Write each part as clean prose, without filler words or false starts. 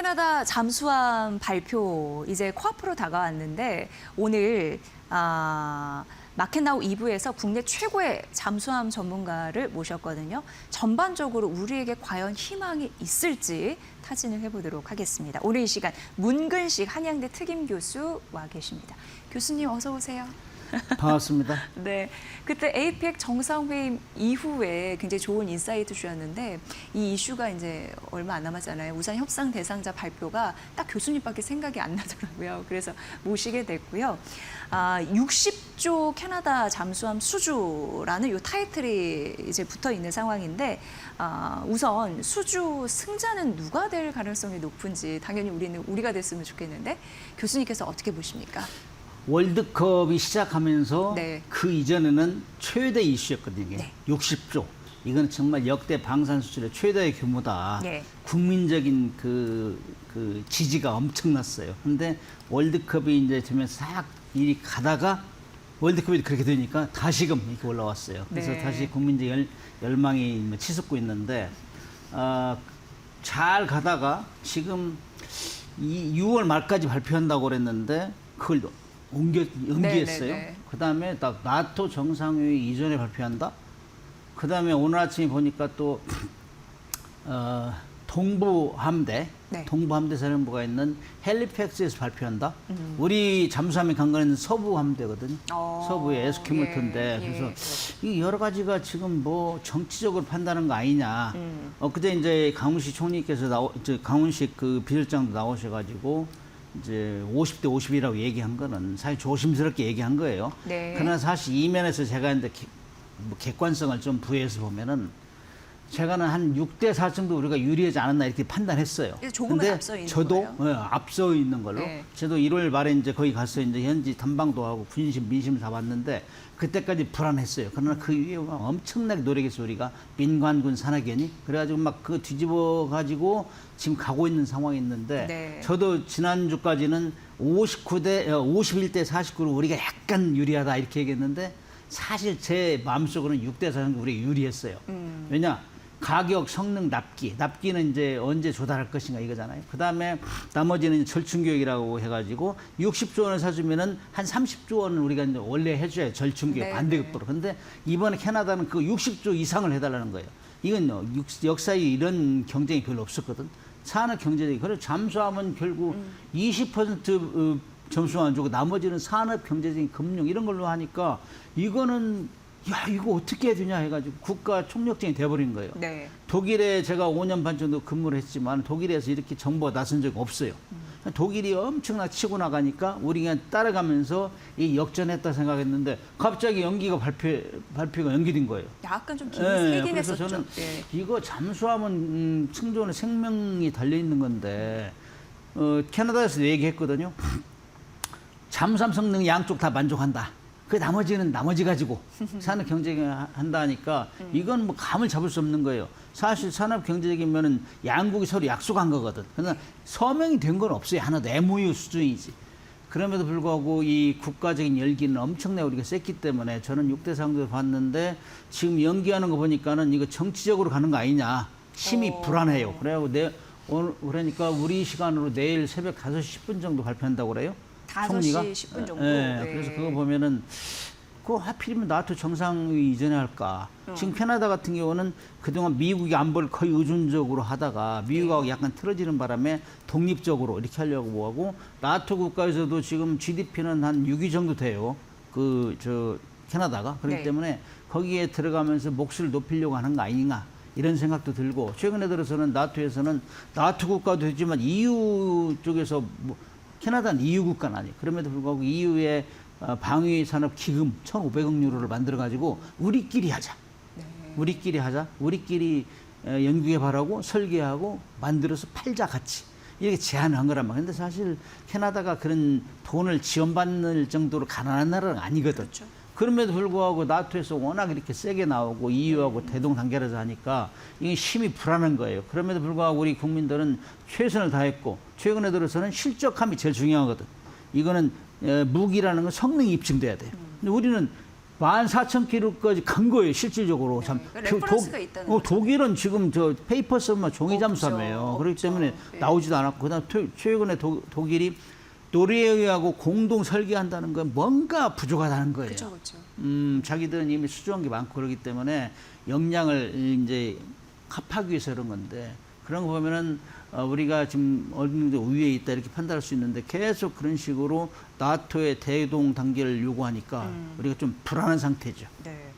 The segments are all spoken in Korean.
캐나다 잠수함 발표 이제 코앞으로 다가왔는데 오늘 마켓나우 2부에서 국내 최고의 잠수함 전문가를 모셨거든요. 전반적으로 우리에게 과연 희망이 있을지 타진을 해보도록 하겠습니다. 오늘 이 시간 문근식 한양대 특임 교수 와 계십니다. 교수님 어서 오세요. 반갑습니다. 네, 그때 APEC 정상회의 이후에 굉장히 좋은 인사이트 주셨는데 이 이슈가 이제 얼마 안 남았잖아요. 우산 협상 대상자 발표가 딱 교수님밖에 생각이 안 나더라고요. 그래서 모시게 됐고요. 60조 캐나다 잠수함 수주라는 이 타이틀이 이제 붙어 있는 상황인데 우선 수주 승자는 누가 될 가능성이 높은지 당연히 우리가 됐으면 좋겠는데 교수님께서 어떻게 보십니까? 월드컵이 시작하면서 네. 그 이전에는 최대 이슈였거든요. 네. 60조. 이건 정말 역대 방산 수출의 최대의 규모다. 네. 국민적인 그 지지가 엄청났어요. 근데 월드컵이 이제 되면서 싹 일이 가다가 월드컵이 그렇게 되니까 다시금 이렇게 올라왔어요. 그래서 네. 다시 국민적 열망이 치솟고 있는데 잘 가다가 지금 6월 말까지 발표한다고 그랬는데 그걸 연기했어요. 네. 그다음에 딱 나토 정상회의 이전에 발표한다. 그다음에 오늘 아침에 보니까 또 동부함대, 네. 동부함대 사령부가 있는 헬리팩스에서 발표한다. 우리 잠수함이 간 거는 서부함대거든요. 서부의 에스키모토인데 예, 그래서 이 여러 가지가 지금 뭐 정치적으로 판단한 거 아니냐. 그때 이제 강훈식 총리께서 강훈식 그 비서장도 나오셔가지고. 이제 50대 50이라고 얘기한 거는 사실 조심스럽게 얘기한 거예요. 네. 그러나 사실 이면에서 제가 이제 객관성을 좀 부여해서 보면은 제가는 한 6대 4 정도 우리가 유리하지 않았나 이렇게 판단했어요. 조금은 앞서 있는 저도 거예요? 앞서 있는 걸로. 네. 저도 1월 말에 이제 거기 가서 이제 현지 탐방도 하고 군심, 민심 다 봤는데 그때까지 불안했어요. 그러나 그 이후에 엄청나게 노력해서 우리가 민관군 산하견이 그래가지고 막 그 뒤집어 가지고 지금 가고 있는 상황이 있는데 네. 저도 지난주까지는 51대 49로 우리가 약간 유리하다 이렇게 얘기했는데 사실 제 마음속으로는 6대 4 정도 우리가 유리했어요. 왜냐? 가격, 성능, 납기는 이제 언제 조달할 것인가 이거잖아요. 그 다음에 나머지는 절충교육이라고 해가지고 60조 원을 사주면은 한 30조 원을 우리가 이제 원래 해줘야 절충교육 네, 반대급부로. 근데 이번에 캐나다는 그 60조 이상을 해달라는 거예요. 이건 역사에 이런 경쟁이 별로 없었거든. 산업 경제적인. 그리고 잠수함은 결국 20% 점수만 주고 나머지는 산업 경제적인 금융 이런 걸로 하니까 이거는 야, 이거 어떻게 해야 되냐 해가지고 국가 총력전이 돼버린 거예요. 네. 독일에 제가 5년 반 정도 근무를 했지만 독일에서 이렇게 정보가 나선 적이 없어요. 독일이 엄청나게 치고 나가니까 우리 그냥 따라가면서 이 역전했다 생각했는데 갑자기 발표가 연기된 거예요. 약간 좀 길이 세긴 그래서 했었죠. 저는 네. 이거 잠수함은 승조는 생명이 달려있는 건데 캐나다에서 얘기했거든요. 잠수함 성능 양쪽 다 만족한다. 그 나머지는 나머지 가지고 산업 경제를 한다 하니까 이건 뭐 감을 잡을 수 없는 거예요. 사실 산업 경제적이면은 양국이 서로 약속한 거거든. 그러나 서명이 된 건 없어요. 하나도 MOU 수준이지. 그럼에도 불구하고 이 국가적인 열기는 엄청나게 우리가 셌기 때문에 저는 6대 3도 봤는데 지금 연기하는 거 보니까는 이거 정치적으로 가는 거 아니냐. 심히 불안해요. 그러니까 우리 시간으로 내일 새벽 5시 10분 정도 발표한다고 그래요. 5시 10분 정도. 네. 네. 그래서 그거 보면은 그거 하필이면 나토 정상회의 이전에 할까. 지금 캐나다 같은 경우는 그동안 미국이 안보를 거의 의존적으로 하다가 미국하고 약간 틀어지는 바람에 독립적으로 이렇게 하려고 하고 나토 국가에서도 지금 GDP는 한 6위 정도 돼요. 캐나다가. 그렇기 네. 때문에 거기에 들어가면서 몫을 높이려고 하는 거 아닌가. 이런 생각도 들고 최근에 들어서는 나토에서는 나토 국가도 되지만 EU 쪽에서 캐나다는 EU 국가는 아니에요. 그럼에도 불구하고 EU의 방위산업 기금 1,500억 유로를 만들어가지고 우리끼리 하자. 네. 우리끼리 연구개발하고 설계하고 만들어서 팔자 같이. 이렇게 제안을 한 거란 말이에요. 근데 사실 캐나다가 그런 돈을 지원받는 정도로 가난한 나라는 아니거든. 그렇죠. 그럼에도 불구하고 나토에서 워낙 이렇게 세게 나오고 EU하고 대동단결해서 하니까 이게 심히 불안한 거예요. 그럼에도 불구하고 우리 국민들은 최선을 다했고 최근에 들어서는 실적함이 제일 중요하거든. 이거는 무기라는 건 성능이 입증돼야 돼요. 근데 우리는 14,000km까지 간 거예요, 실질적으로. 네, 참. 그러니까 레퍼런스가 있다는 거죠. 독일은 지금 저 페이퍼스만 종이 잠수함이에요. 없죠. 그렇기 없죠. 때문에 예. 나오지도 않았고, 그다음 최근에 독일이 노르웨이하고 공동 설계한다는 건 뭔가 부족하다는 거예요. 그렇죠, 그렇죠. 자기들은 이미 수주한 게 많고 그러기 때문에 역량을 이제 합하기 위해서 그런 건데, 그런 거 보면은 우리가 지금 어느 정도 우위에 있다 이렇게 판단할 수 있는데, 계속 그런 식으로 나토의 대동 단계를 요구하니까 우리가 좀 불안한 상태죠. 네.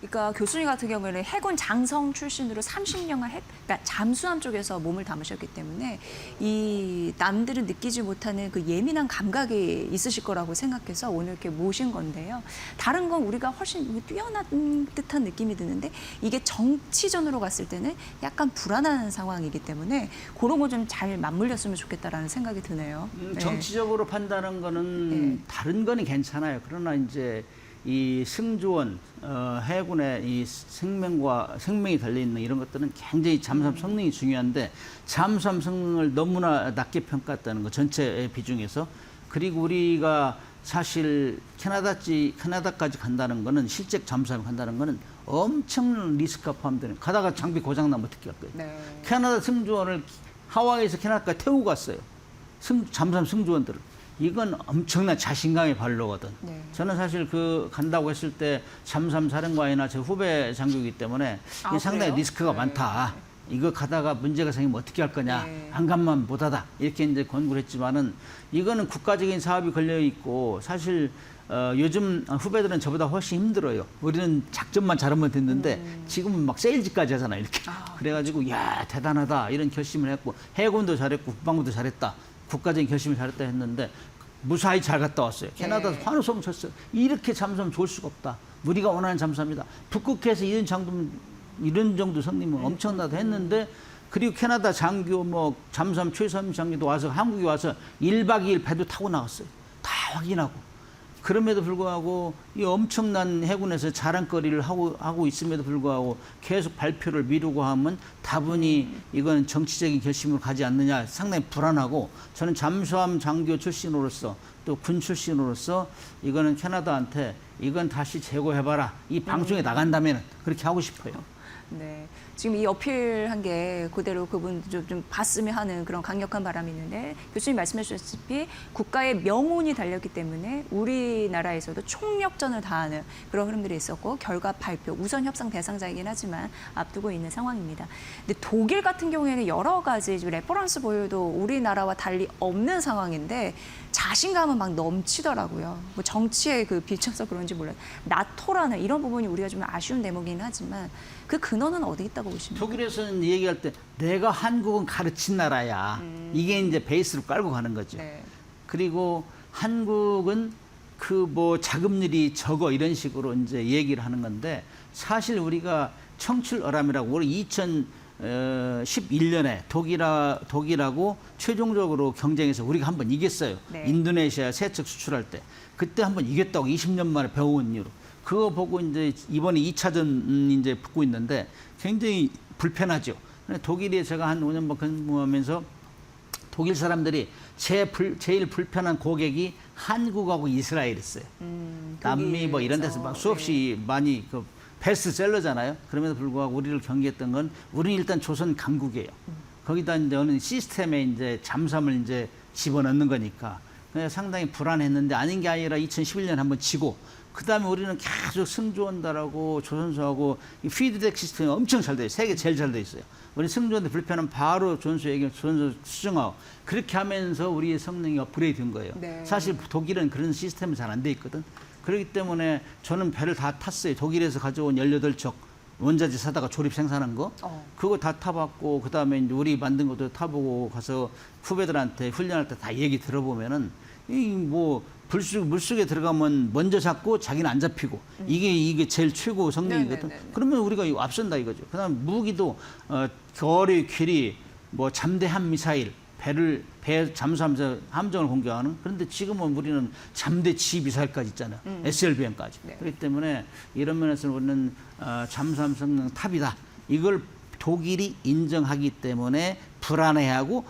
그러니까 교수님 같은 경우에는 해군 장성 출신으로 30년간 그러니까 잠수함 쪽에서 몸을 담으셨기 때문에 이 남들은 느끼지 못하는 그 예민한 감각이 있으실 거라고 생각해서 오늘 이렇게 모신 건데요. 다른 건 우리가 훨씬 뛰어난 듯한 느낌이 드는데, 이게 정치전으로 갔을 때는 약간 불안한 상황이기 때문에 그런 거 좀 잘 맞물렸으면 좋겠다라는 생각이 드네요. 네. 정치적으로 판단하는 거는 네. 다른 거는 괜찮아요. 그러나 이제 이 승조원, 해군의 이 생명이 달려있는 이런 것들은 굉장히 잠수함 성능이 중요한데, 잠수함 성능을 너무나 낮게 평가했다는 거, 전체 비중에서. 그리고 우리가 사실 캐나다까지 간다는 거는, 실제 잠수함에 간다는 거는 엄청난 리스크가 포함되는, 가다가 장비 고장나면 어떻게 할 거예요? 네. 캐나다 승조원을 하와이에서 캐나다까지 태우고 갔어요. 잠수함 승조원들을. 이건 엄청난 자신감의 발로거든. 네. 저는 사실 간다고 했을 때 잠수함 사령관이나 제 후배 장교이기 때문에 이게 상당히 그래요? 리스크가 네. 많다. 이거 가다가 문제가 생기면 어떻게 할 거냐. 네. 안 가면 못하다. 이렇게 이제 권고를 했지만은, 이거는 국가적인 사업이 걸려 있고, 사실 요즘 후배들은 저보다 훨씬 힘들어요. 우리는 작전만 잘하면 됐는데 지금은 막 세일즈까지 하잖아요. 이렇게. 그래가지고 야, 대단하다 이런 결심을 했고, 해군도 잘했고 국방부도 잘했다. 국가적인 결심을 잘했다 했는데 무사히 잘 갔다 왔어요. 캐나다 네. 환호성 쳤어요. 이렇게 잠수함 좋을 수가 없다. 우리가 원하는 잠수함이다. 북극해에서 이런 정도 성능은 엄청나다 했는데, 그리고 캐나다 장교, 잠수함 최선임 장교도 와서 한국에 와서 1박 2일 배도 타고 나갔어요. 다 확인하고. 그럼에도 불구하고 이 엄청난 해군에서 자랑거리를 하고 있음에도 불구하고 계속 발표를 미루고 하면 다분히 이건 정치적인 결심으로 가지 않느냐, 상당히 불안하고, 저는 잠수함 장교 출신으로서 또 군 출신으로서 이거는 캐나다한테 이건 다시 재고해봐라. 이 방송에 나간다면 그렇게 하고 싶어요. 네. 지금 이 어필한 게 그대로 그분 좀 봤으면 하는 그런 강력한 바람이 있는데, 교수님 말씀해 주셨다시피 국가의 명운이 달렸기 때문에 우리나라에서도 총력전을 다하는 그런 흐름들이 있었고, 결과 발표, 우선 협상 대상자이긴 하지만 앞두고 있는 상황입니다. 근데 독일 같은 경우에는 여러 가지 레퍼런스 보유도 우리나라와 달리 없는 상황인데 자신감은 막 넘치더라고요. 뭐 정치에 비춰서 그런지 몰라요. 나토라는 이런 부분이 우리가 좀 아쉬운 대목이긴 하지만 그 근원은 어디 있다고 보십니까? 독일에서는 얘기할 때 내가 한국은 가르친 나라야. 이게 이제 베이스로 깔고 가는 거죠. 네. 그리고 한국은 자금률이 적어 이런 식으로 이제 얘기를 하는 건데, 사실 우리가 청출어람이라고 우리 2011년에 독일하고 최종적으로 경쟁해서 우리가 한번 이겼어요. 네. 인도네시아 세척 수출할 때. 그때 한번 이겼다고 20년 만에 배워온 이유로. 그거 보고 이제 이번에 2차전 이제 붙고 있는데 굉장히 불편하죠. 독일에 제가 한 5년만 근무하면서 독일 사람들이 제일 불편한 고객이 한국하고 이스라엘이었어요. 남미 이런 데서 막 수없이 많이 베스트셀러잖아요. 그럼에도 불구하고 우리를 경계했던 건, 우리는 일단 조선 강국이에요. 거기다 이제 어느 시스템에 이제 잠수함을 이제 집어넣는 거니까 상당히 불안했는데, 아닌 게 아니라 2011년에 한번 지고, 그 다음에 우리는 계속 승조원들하고 조선소하고 이 피드백 시스템이 엄청 잘 돼 있어요. 세계 제일 잘 돼 있어요. 우리 승조원들 불편하면 바로 조선소 수정하고, 그렇게 하면서 우리의 성능이 업그레이드 된 거예요. 네. 사실 독일은 그런 시스템이 잘 안 돼 있거든. 그렇기 때문에 저는 배를 다 탔어요. 독일에서 가져온 18척 원자재 사다가 조립 생산한 거. 그거 다 타봤고, 그 다음에 이제 우리 만든 것도 타보고 가서 후배들한테 훈련할 때 다 얘기 들어보면은, 물속에 들어가면 먼저 잡고 자기는 안 잡히고, 이게 제일 최고 성능이거든. 네네네네. 그러면 우리가 앞선다 이거죠. 그 다음에 무기도 거리, 길이, 잠대함 미사일, 잠수하면서 함정을 공격하는. 그런데 지금은 우리는 잠대 지 미사일까지 있잖아요. SLBM까지. 네. 그렇기 때문에 이런 면에서 우리는 잠수함 성능 탑이다. 이걸 독일이 인정하기 때문에 불안해하고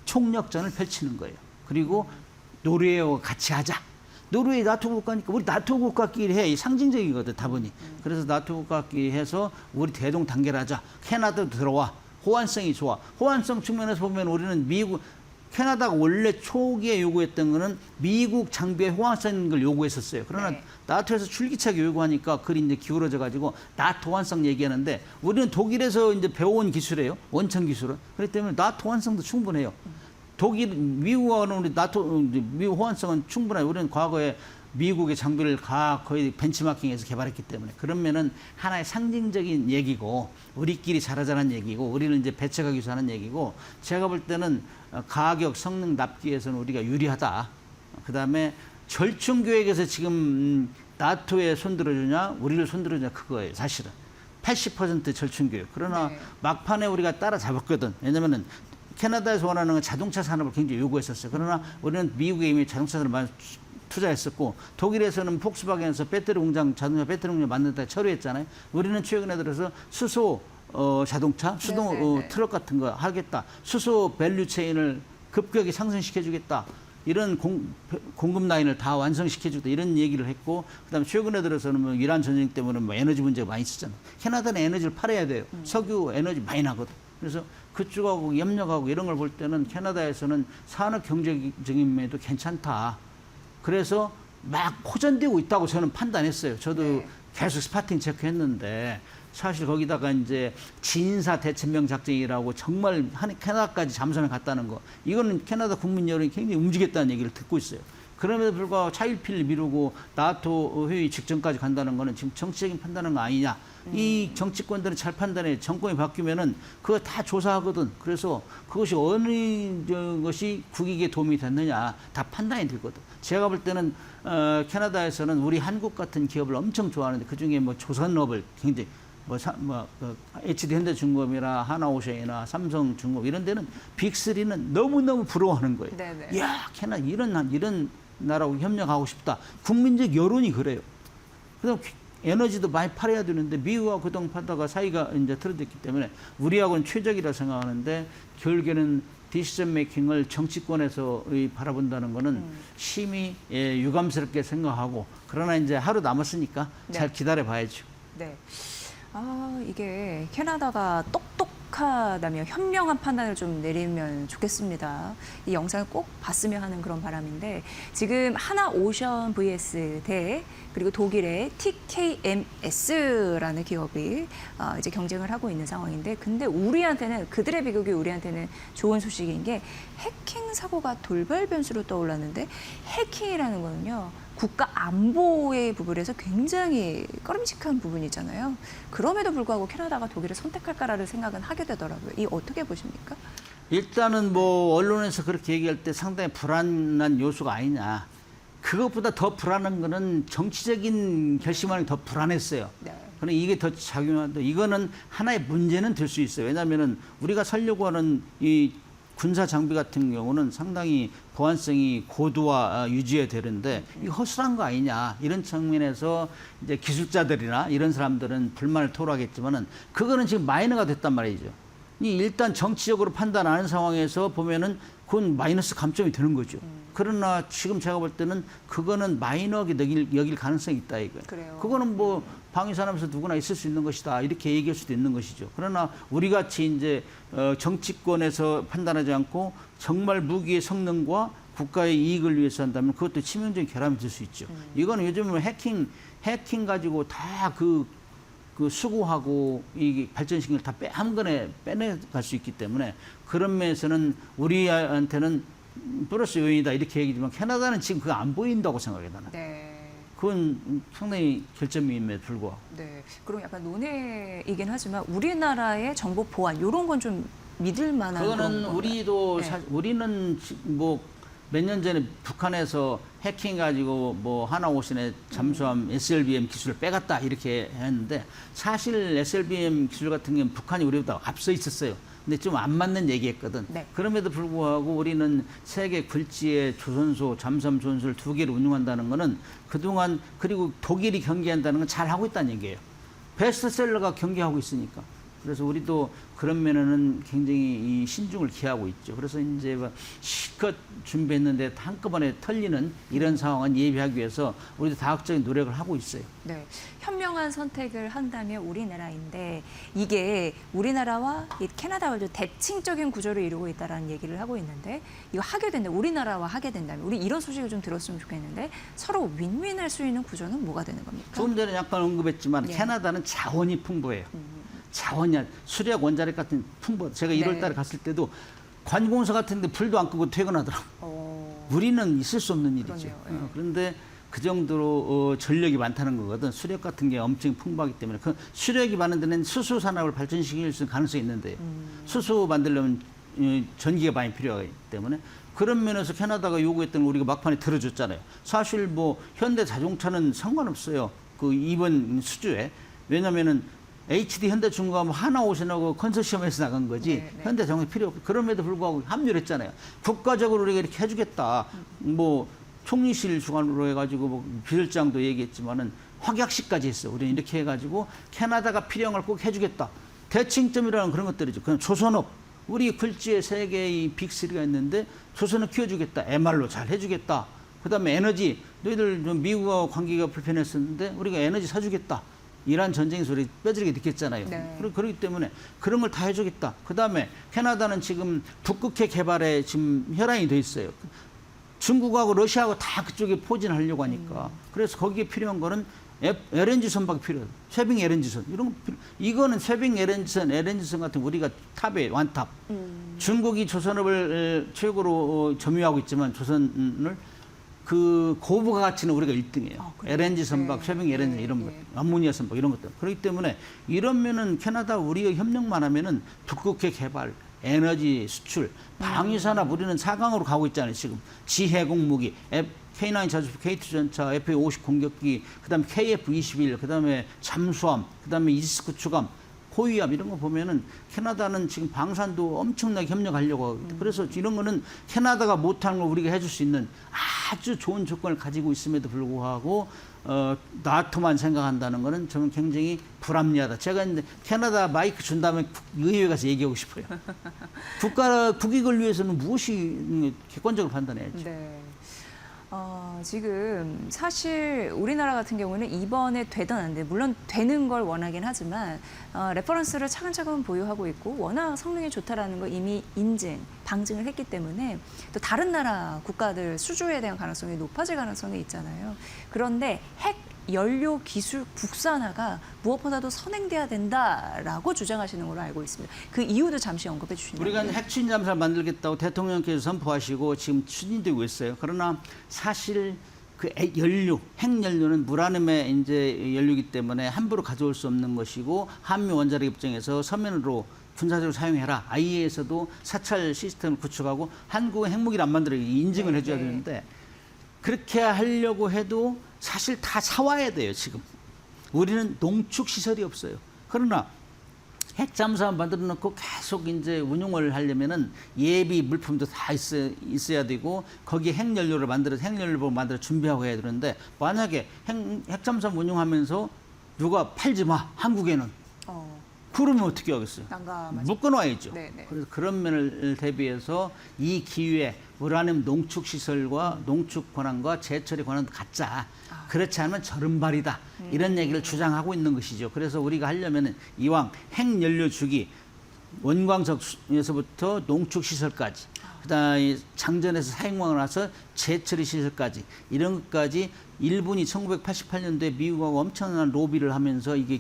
총력전을 펼치는 거예요. 그리고 노르웨이와 같이 하자. 노르웨이 나토 국가니까 우리 나토 국가끼리 해. 이 상징적이거든, 다분히. 그래서 나토 국가끼리 해서 우리 대동 단결하자. 캐나다도 들어와. 호환성이 좋아. 호환성 측면에서 보면 우리는 미국, 캐나다가 원래 초기에 요구했던 거는 미국 장비의 호환성인 걸 요구했었어요. 그러나 네. 나토에서 줄기차게 요구하니까 그리 이제 기울어져 가지고 나토 호환성 얘기하는데 우리는 독일에서 이제 배워온 기술이에요. 원천 기술은. 그렇기 때문에 나토 호환성도 충분해요. 독일, 미국하고는 우리 나토, 미국 호환성은 충분해요. 우리는 과거에 미국의 장비를 거의 벤치마킹해서 개발했기 때문에 그러면은 하나의 상징적인 얘기고 우리끼리 잘하자는 얘기고 우리는 이제 배척하기 위해서 하는 얘기고 제가 볼 때는 가격, 성능, 납기에서는 우리가 유리하다. 그다음에 절충 교역에서 지금 나토에 손들어주냐 우리를 손들어주냐 그거예요. 사실은 80% 절충 교역. 그러나 네. 막판에 우리가 따라잡았거든. 왜냐면은 캐나다에서 원하는 건 자동차 산업을 굉장히 요구했었어요. 그러나 우리는 미국에 이미 자동차 산업을 많이 투자했었고 독일에서는 폭스바겐에서 배터리 공장, 자동차 배터리 공장 만든다 처리했잖아요. 우리는 최근에 들어서 수소 자동차, 수동 네네네. 트럭 같은 거 하겠다. 수소 밸류 체인을 급격히 상승시켜 주겠다. 이런 공급 라인을 다 완성시켜 주겠다. 이런 얘기를 했고 그다음에 최근에 들어서는 뭐 이란 전쟁 때문에 뭐 에너지 문제가 많이 있었잖아요. 캐나다는 에너지를 팔아야 돼요. 석유 에너지 많이 나거든. 그래서 그쪽하고 협력하고 이런 걸 볼 때는 캐나다에서는 산업 경제적인 면에도 괜찮다. 그래서 막 호전되고 있다고 저는 판단했어요. 저도 네. 계속 스파팅 체크했는데 사실 거기다가 이제 진사 대천명 작전이라고 정말 캐나다까지 잠수함에 갔다는 거 이거는 캐나다 국민 여론이 굉장히 움직였다는 얘기를 듣고 있어요. 그럼에도 불구하고 차일피일 미루고 나토 회의 직전까지 간다는 거는 지금 정치적인 판단은 거 아니냐. 이 정치권들은 잘 판단해. 정권이 바뀌면은 그거 다 조사하거든. 그래서 그것이 어느 것이 국익에 도움이 됐느냐 다 판단이 되거든. 제가 볼 때는 캐나다에서는 우리 한국 같은 기업을 엄청 좋아하는데 그 중에 뭐 조선업을 굉장히 HD 현대중공업이나 하나오션이나 삼성중공업 이런 데는 빅3는 너무너무 부러워하는 거예요. 네네. 이야, 캐나다 이런 나라하고 협력하고 싶다. 국민적 여론이 그래요. 그래서 에너지도 많이 팔아야 되는데 미국하고 그동안 팔다가 사이가 이제 틀어졌기 때문에 우리하고는 최적이라 생각하는데 결국에는 디시전 메이킹을 정치권에서 바라본다는 거는 심히 유감스럽게 생각하고 그러나 이제 하루 남았으니까 네. 잘 기다려 봐야죠. 네. 아, 이게 캐나다가 똑똑하다며 현명한 판단을 좀 내리면 좋겠습니다. 이 영상을 꼭 봤으면 하는 그런 바람인데 지금 하나오션 vs 대 그리고 독일의 TKMS라는 기업이 이제 경쟁을 하고 있는 상황인데 근데 우리한테는 그들의 비극이 우리한테는 좋은 소식인 게 해킹 사고가 돌발 변수로 떠올랐는데 해킹이라는 거는요. 국가 안보의 부분에서 굉장히 꺼림칙한 부분이잖아요. 그럼에도 불구하고 캐나다가 독일을 선택할까라는 생각은 하게 되더라고요. 이 어떻게 보십니까? 일단은 뭐 언론에서 그렇게 얘기할 때 상당히 불안한 요소가 아니냐. 그것보다 더 불안한 거는 정치적인 결심하는 게 더 불안했어요. 네. 그런데 이게 더 작용한다. 이거는 하나의 문제는 될 수 있어요. 왜냐하면은 우리가 살려고 하는 이 군사 장비 같은 경우는 상당히 보안성이 고도화 유지해야 되는데 이거 허술한 거 아니냐 이런 측면에서 이제 기술자들이나 이런 사람들은 불만을 토로하겠지만은 그거는 지금 마이너가 됐단 말이죠. 이 일단 정치적으로 판단하는 상황에서 보면은 그건 마이너스 감점이 되는 거죠. 그러나 지금 제가 볼 때는 그거는 마이너하게 여길 가능성이 있다 이거예요. 그래요. 그거는 뭐 방위산업에서 누구나 있을 수 있는 것이다 이렇게 얘기할 수도 있는 것이죠. 그러나 우리 같이 이제 정치권에서 판단하지 않고 정말 무기의 성능과 국가의 이익을 위해서 한다면 그것도 치명적인 결함이 될 수 있죠. 이거는 요즘은 해킹 가지고 다 그 수구하고 이 발전식을 다 한 번에 빼내갈 수 있기 때문에 그런 면에서는 우리한테는 플러스 요인이다 이렇게 얘기지만 캐나다는 지금 그거 안 보인다고 생각해요 나는. 네. 그건 상당히 결점임에도 불구하고. 네. 그럼 약간 논외이긴 하지만 우리나라의 정보 보안 이런 건 좀 믿을 만한 그거는 그런 우리도 네. 우리는 뭐 몇 년 전에 북한에서 해킹 가지고 뭐 하나오션의 잠수함 SLBM 기술을 빼갔다 이렇게 했는데 사실 SLBM 기술 같은 경우는 북한이 우리보다 앞서 있었어요. 근데 좀 안 맞는 얘기했거든. 네. 그럼에도 불구하고 우리는 세계 굴지의 조선소, 잠수함 조선소를 2개를 운용한다는 거는 그동안 그리고 독일이 경기한다는 건 잘 하고 있다는 얘기예요. 베스트셀러가 경기하고 있으니까. 그래서 우리도 그런 면에는 굉장히 이 신중을 기하고 있죠. 그래서 이제 뭐 실컷 준비했는데 한꺼번에 털리는 이런 상황은 예비하기 위해서 우리도 다각적인 노력을 하고 있어요. 네, 현명한 선택을 한다면 우리나라인데 이게 우리나라와 이 캐나다와 좀 대칭적인 구조를 이루고 있다라는 얘기를 하고 있는데 이거 하게 된다, 우리나라와 하게 된다면 우리 이런 소식을 좀 들었으면 좋겠는데 서로 윈윈할 수 있는 구조는 뭐가 되는 겁니까? 조금 전에 약간 언급했지만 예. 캐나다는 자원이 풍부해요. 자원이 수력 원자력 같은 풍부. 제가 1월 네. 달에 갔을 때도 관공서 같은데 불도 안 끄고 퇴근하더라고. 우리는 있을 수 없는 일이죠. 그러네요. 예. 그런데 그 정도로 전력이 많다는 거거든. 수력 같은 게 엄청 풍부하기 때문에 그 수력이 많은 데는 수소 산업을 발전시킬 수 있는 가능성이 있는데요. 수소 만들려면 전기가 많이 필요하기 때문에 그런 면에서 캐나다가 요구했던 거 우리가 막판에 들어줬잖아요. 사실 뭐 현대 자동차는 상관없어요. 그 이번 수주에. 왜냐면은 HD 현대중공업 하나오션하고 컨소시엄에서 나간 거지 네, 네. 현대자동차 필요 없고 그럼에도 불구하고 합류를 했잖아요. 국가적으로 우리가 이렇게 해주겠다. 뭐 총리실 주관으로 해가지고 뭐 비서장도 얘기했지만은 확약식까지 했어. 우리는 이렇게 해가지고 캐나다가 필요한 걸 꼭 해주겠다. 대칭점이라는 그런 것들이죠. 그냥 조선업. 우리 글지에 세 개의 빅3가 있는데 조선업 키워주겠다. MR로 잘 해주겠다. 그다음에 에너지. 너희들 좀 미국하고 관계가 불편했었는데 우리가 에너지 사주겠다. 이란 전쟁에서 우리 뼈저리게 느꼈잖아요. 네. 그렇기 때문에 그런 걸 다 해주겠다. 그다음에 캐나다는 지금 북극해 개발에 지금 혈안이 돼 있어요. 중국하고 러시아하고 다 그쪽에 포진하려고 하니까. 그래서 거기에 필요한 거는 LNG 선박이 필요해요. 쇠빙 LNG선. 이런 거 이거는 쇠빙 LNG선 같은 거 우리가 탑에 완탑. 중국이 조선업을 최고로 점유하고 있지만 조선을 그 고부가 가치는 우리가 1등이에요. LNG 선박, 네. 쇠빙 LNG 네. 이런 것, 네. 암모니아 선박 이런 것들. 그렇기 때문에 이러면은 캐나다 우리가 협력만 하면은 북극해 개발, 에너지 수출, 방위산업 우리는 4강으로 가고 있잖아요. 지금 지해공 무기, K9 자주포, K2 전차, F-50 공격기, 그다음에 KF-21, 그다음에 잠수함, 그다음에 이지스 구축함, 호위함 이런 거 보면은 캐나다는 지금 방산도 엄청나게 협력하려고 하고 있다. 그래서 이런 거는 캐나다가 못하는 걸 우리가 해줄 수 있는 아주 좋은 조건을 가지고 있음에도 불구하고 나토만 생각한다는 거는 저는 굉장히 불합리하다. 제가 이제 캐나다 마이크 준 다음에 의회에 가서 얘기하고 싶어요. 국익을 위해서는 무엇이 객관적으로 판단해야죠. 네. 지금 사실 우리나라 같은 경우는 이번에 되든 안 돼, 물론 되는 걸 원하긴 하지만 레퍼런스를 차근차근 보유하고 있고 워낙 성능이 좋다라는 걸 이미 방증을 했기 때문에 또 다른 나라 국가들 수주에 대한 가능성이 높아질 가능성이 있잖아요. 그런데 핵 연료 기술 국산화가 무엇보다도 선행돼야 된다라고 주장하시는 걸로 알고 있습니다. 그 이유도 잠시 언급해 주시나요? 우리가 핵 추진 잠수를 만들겠다고 대통령께서 선포하시고 지금 추진되고 있어요. 그러나 사실 그 연료, 핵 연료는 무라늄의 이제 연료이기 때문에 함부로 가져올 수 없는 것이고 한미 원자력 협정에서 서면으로 군사적으로 사용해라. IAEA에서도 사찰 시스템을 구축하고 한국은 핵무기를 안 만들어 인증을 네, 해줘야 네. 되는데 그렇게 하려고 해도 사실 다 사와야 돼요, 지금. 우리는 농축 시설이 없어요. 그러나 핵 잠수함 만들어 놓고 계속 이제 운용을 하려면은 예비 물품도 다 있어야 되고 거기에 핵 연료를 만들어 준비하고 해야 되는데 만약에 핵 잠수함 운용하면서 누가 팔지 마, 한국에는. 그러면 어떻게 하겠어요? 난감하죠. 묶어놔야죠. 네네. 그래서 그런 면을 대비해서 이 기회에 우라늄 농축 시설과 농축 권한과 제철의 권한도 갖자. 그렇지 않으면 저른발이다. 이런 얘기를 주장하고 있는 것이죠. 그래서 우리가 하려면 이왕 핵연료 주기 원광석에서부터 농축 시설까지 그다음에 장전에서 사용하고 나서 재처리 시설까지 이런 것까지 일본이 1988년도에 미국하고 엄청난 로비를 하면서 이게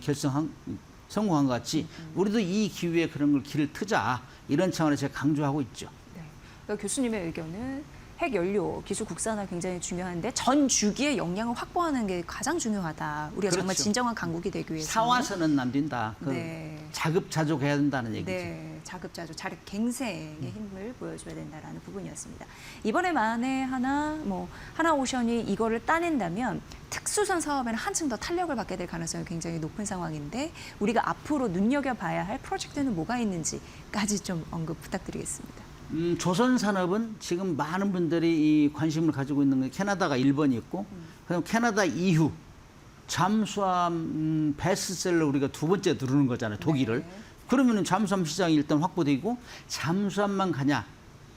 성공한 것 같이 우리도 이 기회에 그런 걸 길을 트자 이런 차원에서 제가 강조하고 있죠. 네. 그러니까 교수님의 의견은 핵 연료 기술 국산화 굉장히 중요한데 전 주기의 역량을 확보하는 게 가장 중요하다. 우리가 정말 그렇죠. 진정한 강국이 되기 위해서. 사와서는 안 된다. 네. 자급자족해야 된다는 얘기죠. 네, 자급자족, 자력갱생의 힘을 보여줘야 된다라는 부분이었습니다. 이번에 만에 하나오션이 이거를 따낸다면 특수선 사업에는 한층 더 탄력을 받게 될 가능성이 굉장히 높은 상황인데 우리가 앞으로 눈여겨봐야 할 프로젝트는 뭐가 있는지까지 좀 언급 부탁드리겠습니다. 조선 산업은 지금 많은 분들이 이 관심을 가지고 있는 게 캐나다가 1번이 있고 그다음 캐나다 이후 잠수함 베스트셀러 우리가 두 번째 누르는 거잖아요. 독일을. 네. 그러면은 잠수함 시장이 일단 확보되고 잠수함만 가냐?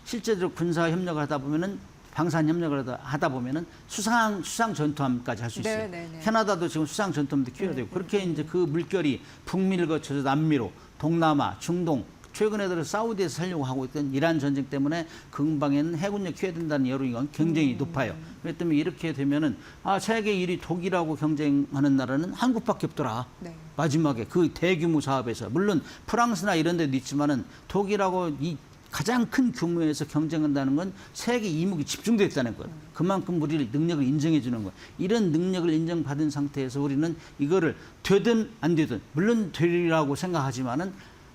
실제로 군사 협력을 하다 보면은 방산 협력을 하다 보면은 수상 전투함까지 할 수 있어요. 네네네. 캐나다도 지금 수상 전투함도 키워야 되고 그렇게 이제 그 물결이 북미를 거쳐서 남미로 동남아, 중동 최근에 들어 사우디에서 살려고 하고 있던 이란 전쟁 때문에 근방에는 해군력 키워야 된다는 여론이 굉장히 높아요. 그렇기 때문에 이렇게 되면은 세계 1위 독일하고 경쟁하는 나라는 한국밖에 없더라. 네. 마지막에 그 대규모 사업에서 물론 프랑스나 이런 데도 있지만은 독일하고 이 가장 큰 규모에서 경쟁한다는 건 세계 이목이 집중됐다는 거예요. 그만큼 우리를 능력을 인정해 주는 거예요. 이런 능력을 인정받은 상태에서 우리는 이거를 되든 안 되든 물론 되리라고 생각하지만은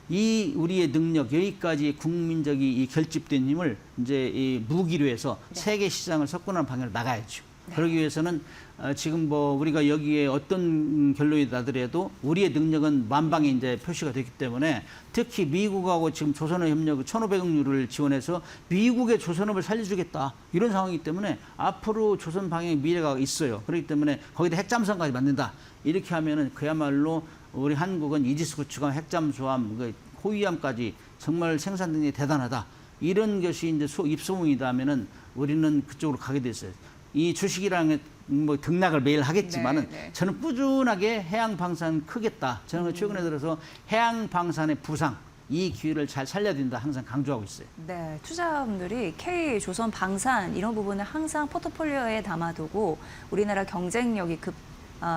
이 우리의 능력 여기까지 국민적이 이 결집된 힘을 이제 이 무기로 해서 세계 시장을 석권하는 방향으로 나가야죠. 그러기 위해서는 지금 뭐 우리가 여기에 어떤 결론이 나더라도 우리의 능력은 만방에 이제 표시가 됐기 때문에 특히 미국하고 지금 조선업 협력을 1,500억 유로를 지원해서 미국의 조선업을 살려주겠다 이런 상황이기 때문에 앞으로 조선 방향의 미래가 있어요. 그렇기 때문에 거기다 핵잠수함까지 만든다 이렇게 하면은 그야말로 우리 한국은 이지스 구축함, 핵잠수함, 호위함까지 정말 생산 능력이 대단하다 이런 것이 이제 입소문이다 하면은 우리는 그쪽으로 가게 됐어요. 이 주식이랑 뭐 등락을 매일 하겠지만은 저는 꾸준하게 해양 방산 크겠다. 저는 최근에 들어서 해양 방산의 부상 이 기회를 잘 살려야 된다 항상 강조하고 있어요. 네, 투자자분들이 K 조선 방산 이런 부분을 항상 포트폴리오에 담아두고 우리나라 경쟁력이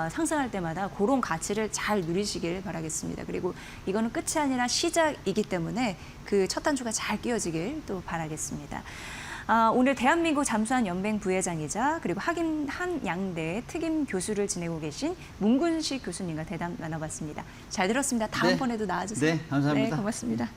상승할 때마다 그런 가치를 잘 누리시길 바라겠습니다. 그리고 이거는 끝이 아니라 시작이기 때문에 그 첫 단추가 잘 끼워지길 또 바라겠습니다. 오늘 대한민국 잠수함 연맹 부회장이자 그리고 한양대 특임 교수를 지내고 계신 문근식 교수님과 대담 나눠봤습니다. 잘 들었습니다. 다음번에도 나와주세요. 네, 감사합니다. 네, 고맙습니다.